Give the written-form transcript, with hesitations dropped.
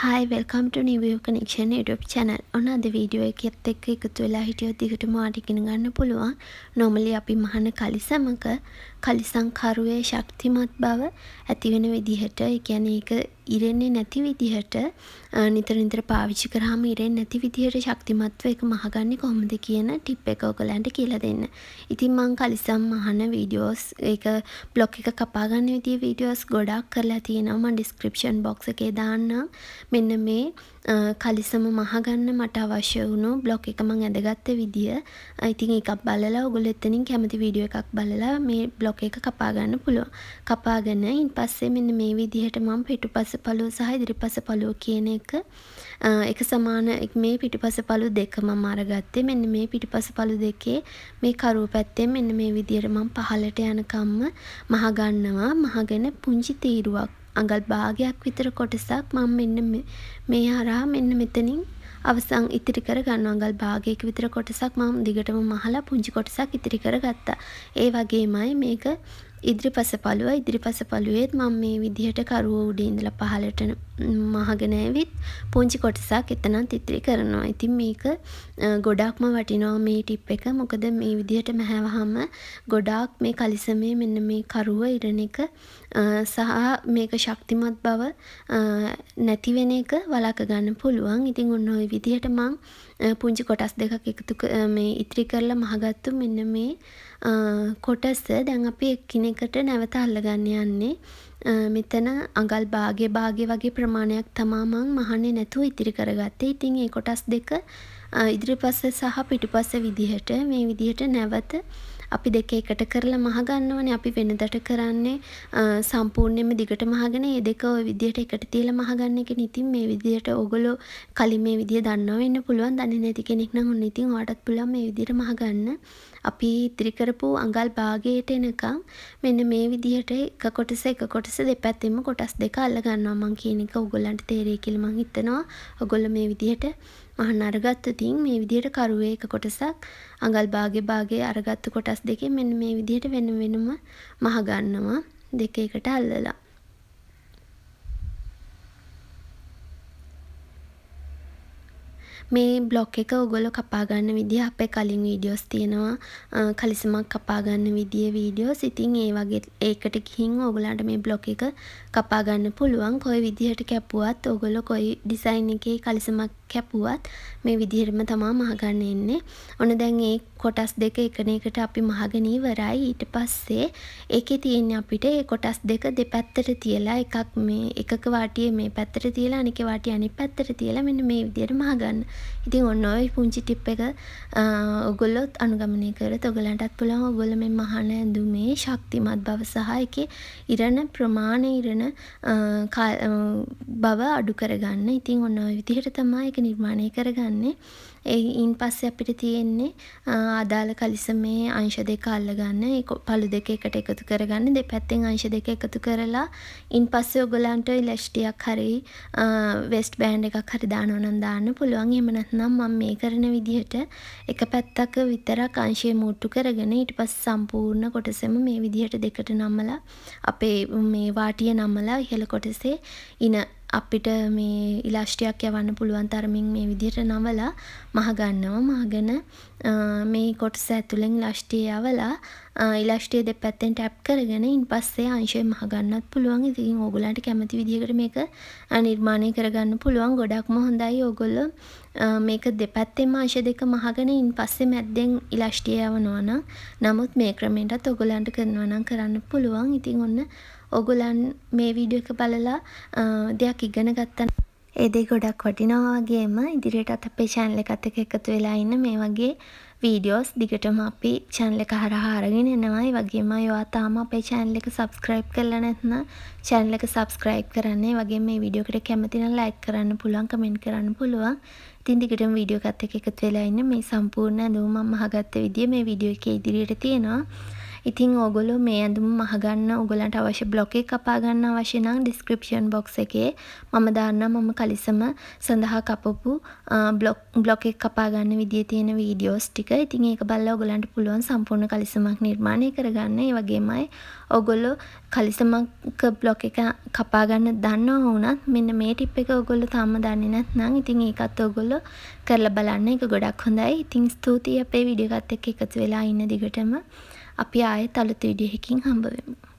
Hi, welcome to New View Connection YouTube channel. ඔන්න අද video එකත් එක්ක එකතු වෙලා හිටියොත් දිගටම ඔයාලට ඉගෙන ගන්න පුළුවන්. normally අපි මහන කලිසමක කලිසම් කරුවේ ශක්තිමත් බව ඇති වෙන විදිහට, ඒ කියන්නේ ඒක ඉරෙන්නේ නැති විදිහට නිතර නිතර පාවිච්චි කරාම ඉරෙන්නේ නැති විදිහට ශක්තිමත්ව ඒක මහගන්නේ කොහොමද කියන ටිප් එක ඔයගලන්ට කියලා දෙන්න. ඉතින් මම කලිසම් මහන වීඩියෝස් ඒක බ්ලොග් එක කපා ගන්න විදිහේ වීඩියෝස් ගොඩක් කරලා තියෙනවා. මම description box එකේ දාන්නම්. මෙන්න මේ කලිසම මහගන්න මට අවශ්‍ය වුණු බ්ලොග් එක මම ඇඳගත්ත විදිය. ඉතින් ඒකක් බලලා ඔයගොල්ලෝ එතනින් කැමති වීඩියෝ එකක් බලලා මේ බ්ලොග් එක කපා ගන්න පුළුවන්. කපාගෙන ඉන් පස්සේ මෙන්න මේ විදිහට මම පිටුපස පළුව සහ ඉදිරිපස පළුව කියන එක සමාන මේ පිටුපස පළුව දෙක මම අරගත්තේ. මෙන්න මේ පිටුපස පළුව දෙකේ මේ කරුව පැත්තෙන් මෙන්න මේ විදිහට මම පහළට යනකම්ම මහගන්නවා. මහගෙන පුංචි තීරුවක් අඟල් භාගයක් විතර කොටසක් මම මෙන්න මේ හරහා මෙන්න මෙතනින් අවසන් ඉතිරි කර ගන්නවා. අඟල් භාගයක විතර කොටසක් මම දිගටම මහලා පුංචි කොටසක් ඉතිරි කර ගත්තා. ඒ වගේමයි මේක ඉදිරිපස පළුවේත් මම මේ විදිහට කරුව උඩ ඉඳලා පහළට මහගෙන ඇවිත් පුංචි කොටසක් එතනත් ඉතිරි කරනවා. ඉතින් මේක ගොඩක්ම වටිනවා මේ ටිප් එක. මොකද මේ විදිහට මහැවහම ගොඩාක් මේ කලිසමේ මෙන්න මේ කරුව ඉරණ එක සහ මේක ශක්තිමත් බව නැති වෙන එක වළක්ව ගන්න පුළුවන්. ඉතින් ඔන්න ඔය විදිහට මම පුංචි කොටස් දෙකක් එකතු මේ ඉතිරි කරලා මහගත්තු මෙන්න මේ කොටස දැන් අපි එකිනෙකට නැවත අල්ලගන්න යන්නේ. මෙතන අඟල් භාගය වගේ ප්‍රමාණයක් තමා මං මහන්නේ නැතුව ඉතිරි කරගත්තේ. ඉතින් මේ කොටස් දෙක ඉදිරිපස්ස සහ පිටුපස්ස විදිහට මේ විදිහට නැවත අපි දෙක එකට කරලා මහ ගන්නවනේ. අපි වෙනදට කරන්නේ සම්පූර්ණයෙන්ම දිගට මහගෙන මේ දෙක ওই විදිහට එකට තියලා මහ ගන්න එකනේ. ඉතින් මේ විදිහට ඕගොල්ලෝ කලින් මේ විදිය දන්නවා වෙන්න පුළුවන්. දන්නේ නැති කෙනෙක් නම් ඔන්න ඉතින් ඔයාටත් පුළුවන් මේ විදිහට මහ ගන්න. අපි ඉතිරි කරපු අඟල් භාගයට එනකම් මෙන්න මේ විදිහට එක කොටස දෙපැත්තෙම කොටස් දෙක අල්ල ගන්නවා. මම කියන එක ඕගොල්ලන්ට තේරෙයි කියලා මම හිතනවා. ඕගොල්ලෝ මේ විදිහට මහන්න අරගත්තොතින් මේ විදිහට කරුවේ එක කොටසක් අඟල් භාගේ අරගත්තු කොටස් දෙකෙන් මෙන්න මේ විදිහට වෙනම මහ ගන්නවා. දෙක එකට අල්ලලා. මේ බ්ලොග් එක ඔයගොල්ලෝ කපා ගන්න විදිය අපේ කලින් වීඩියෝස් තියෙනවා. කලිසමක් කපා ගන්න විදිය වීඩියෝස්. ඉතින් ඒ වගේ ඒකට ගිහින් ඔයගොල්ලන්ට මේ බ්ලොග් එක කපා ගන්න පුළුවන්. කොයි විදිහට කැපුවත් ඔයගොල්ලෝ කොයි ඩිසයින් එකේ කලිසමක් කැපුවත් මේ විදිහටම තමයි මහගන්න එන්නේ. ඔන්න දැන් මේ කොටස් දෙක එකට අපි මහගෙන ඉවරයි. ඊට පස්සේ ඒකේ තියෙන්නේ අපිට මේ කොටස් දෙක දෙපැත්තට තියලා එකක් මේ එකක වාටියේ මේ පැත්තට තියලා අනික වාටිය අනිත් පැත්තට තියලා මෙන්න මේ විදිහට මහගන්න. ඉතින් ඔන්න ඔය පුංචි ටිප් එක ඔයගොල්ලොත් අනුගමනය කරත් ඔයගලන්ටත් පුළුවන් ඔයගොල්ලෝ මේ මහන ඇඳුමේ ශක්තිමත් බව සහ ඒකේ ඉරණ ප්‍රමාණය බව අඩු කරගන්න. ඉතින් ඔන්න ඔය විදිහට තමයි ඒක නිර්මාණය කරගන්නේ. ඉන් පස්සේ අපිට තියෙන්නේ අදාළ කලිසමේ අංශ දෙක අල්ලගන්න. ඒ පළු දෙක එකට එකතු කරගන්න. දෙපැත්තෙන් අංශ දෙක එකතු කරලා ඉන් පස්සේ ඔයගලන්ට ඉලස්ටියක් හරි වෙස්ට් බෑන්ඩ් එකක් හරි දානවා නම් දාන්න පුළුවන්. එහෙම නැත්නම් මම මේ කරන විදිහට එක පැත්තක විතරක් අංශය මුට්ටු කරගෙන ඊට පස්සේ සම්පූර්ණ කොටසම මේ විදිහට දෙකට නමලා අපේ මේ වාටිය නමලා ඉහළ කොටසේ අපිට මේ ඉලාස්ටියක් යවන්න පුළුවන් තරමින් මේ විදිහට නවලා මහ ගන්නවා. මහගෙන මේ කොටස ඇතුලෙන් ඉලාස්ටිය යවලා ඉලාස්ටිය දෙපැත්තෙන් ටැප් කරගෙන ඉන් පස්සේ අංශය මහ ගන්නත් පුළුවන්. ඉතින් ඕගොල්ලන්ට කැමති විදිහකට මේක නිර්මාණය කරගන්න පුළුවන්. ගොඩක්ම හොඳයි ඕගොල්ලෝ මේක දෙපැත්තෙන්ම අංශ දෙක මහගෙන ඉන් පස්සේ මැද්දෙන් ඉලාස්ටිය යවනවා නම්. නමුත් මේ ක්‍රමයටත් ඕගොල්ලන්ට කරනවා නම් කරන්න පුළුවන්. ඉතින් ඔන්න ඔයගොල්ලන් මේ වීඩියෝ එක බලලා දෙයක් ඉගෙන ගත්තා. ඒ දේ ගොඩක් වටිනවා වගේම ඉදිරියටත් අපේ channel එකත් එක්ක එකතු වෙලා ඉන්න මේ වගේ වීඩියෝස් දිගටම අපි channel එක හරහා අරගෙන එනවා. ඒ වගේම ඔයා තාම අපේ channel එක subscribe කරලා නැත්නම් channel එක subscribe කරන්න. ඒ වගේම මේ වීඩියෝ එකට කැමති නම් like කරන්න පුළුවන්, comment කරන්න පුළුවන්. ඉතින් දිගටම වීඩියෝ එකත් එක්ක එකතු වෙලා ඉන්න. මේ සම්පූර්ණ ඇඳුම මම මහගත්ත විදිය මේ වීඩියෝ එකේ ඉදිරියට තියෙනවා. ඉතින් ඕගොල්ලෝ මේ ඇඳුම මහගන්න ඕගොල්ලන්ට අවශ්‍ය බ්ලොග් එක කපා ගන්න අවශ්‍ය නම් ඩිස්ක්‍රිප්ෂන් බොක්ස් එකේ මම දාන්නම් මම කලිසම සඳහා කපපු බ්ලොග් එක කපා ගන්න විදිහේ තියෙන වීඩියෝස් ටික. ඉතින් ඒක බලලා ඕගොල්ලන්ට පුළුවන් සම්පූර්ණ කලිසමක් නිර්මාණය කරගන්න. ඒ වගේමයි ඕගොල්ලෝ කලිසමක් බ්ලොග් එක කපා ගන්න දන්නව වුණත් මෙන්න මේ ටිප් එක ඕගොල්ලෝ තාම දන්නේ නැත්නම් ඉතින් ඒකත් ඕගොල්ලෝ කරලා බලන්න. ඒක ගොඩක් හොඳයි. ඉතින් ස්තුතියි අපේ වීඩියෝ එකත් එක්ක එකතු වෙලා ඉන්න දිගටම. අපි ආයෙත් අලුත් වීඩියෝ එකකින් හම්බ වෙමු.